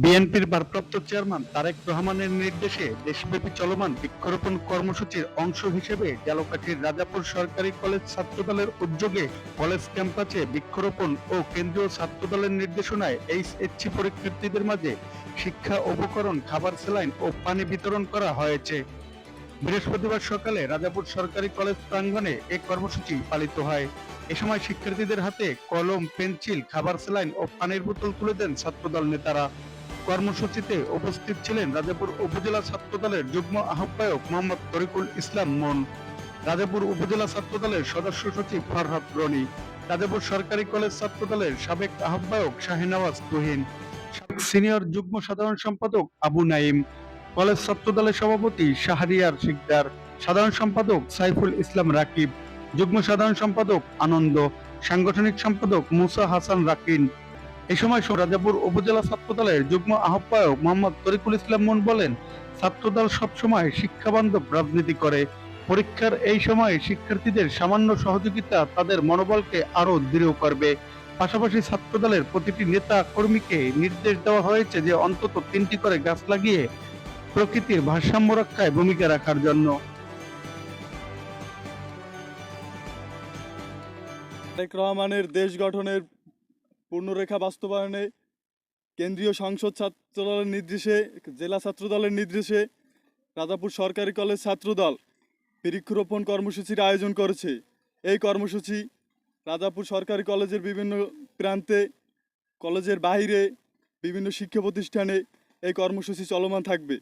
বিএনপির ভারপ্রাপ্ত চেয়ারম্যান তারেক রহমানের নির্দেশে দেশব্যাপী চলমান বৃক্ষরোপণ কর্মসূচির অংশ হিসেবে ঝালকাঠির রাজাপুর সরকারি কলেজ ছাত্রদলের উদ্যোগে কলেজ ক্যাম্পাসে বৃক্ষরোপণ ও কেন্দ্রীয় ছাত্রদলের নির্দেশনায় এইচএসসি পরীক্ষার্থীদের মাঝে শিক্ষা উপকরণ, খাবার, স্যালাইন ও পানি বিতরণ করা হয়েছে। বৃহস্পতিবার সকালে রাজাপুর সরকারি কলেজ প্রাঙ্গণে এ কর্মসূচি পালিত হয়। এ সময় শিক্ষার্থীদের হাতে কলম, পেন্সিল, খাবার, স্যালাইন ও পানির বোতল তুলে দেন ছাত্রদল নেতারা। কর্মসূচিতে উপস্থিত ছিলেন রাজাপুর উপজেলা ছাত্রদলের যুগ্ম আহ্বায়ক মোহাম্মদ তরিকুল ইসলাম মন, রাজাপুর উপজেলা ছাত্রদলের সদস্য সচিব ফরহাদ রনি, রাজাপুর সরকারি কলেজ ছাত্রদলের সাবেক আহ্বায়ক শাহিনওয়াজ তুহিন, সাবেক সিনিয়র যুগ্ম সাধারণ সম্পাদক আবু নাইম, কলেজ ছাত্রদলের সভাপতি শাহরিয়ার শিকদার, সাধারণ সম্পাদক সাইফুল ইসলাম রাকিব, যুগ্ম সাধারণ সম্পাদক আনন্দ, সাংগঠনিক সম্পাদক মুসা হাসান রাকিন। এ সময় রাজাপুর উপজেলা ছাত্রদলের যুগ্ম আহ্বায়ক মোহাম্মদ তরিকুল ইসলাম মন বলেন, ছাত্রদল সবসময় শিক্ষাবান্ধব রাজনীতি করে। পরীক্ষার এই সময়ে শিক্ষার্থীদের সামান্য সহযোগিতা তাদের মনোবলকে আরো দৃঢ় করবে। পাশাপাশি ছাত্রদলের প্রতিটি নেতা কর্মীকে নির্দেশ দেওয়া হয়েছে যে অন্তত 3টি করে গাছ লাগিয়ে প্রকৃতির ভারসাম্য রক্ষায় ভূমিকা রাখার জন্য। তারেক রহমানের দেশ গঠনের পূর্ণরেখা বাস্তবায়নে কেন্দ্রীয় সংসদ ছাত্রদলের নির্দেশে, জেলা ছাত্রদলের নির্দেশে রাজাপুর সরকারি কলেজ ছাত্রদল বৃক্ষরোপণ কর্মসূচির আয়োজন করেছে। এই কর্মসূচি রাজাপুর সরকারি কলেজের বিভিন্ন প্রান্তে, কলেজের বাইরে বিভিন্ন শিক্ষা প্রতিষ্ঠানে এই কর্মসূচি চলমান থাকবে।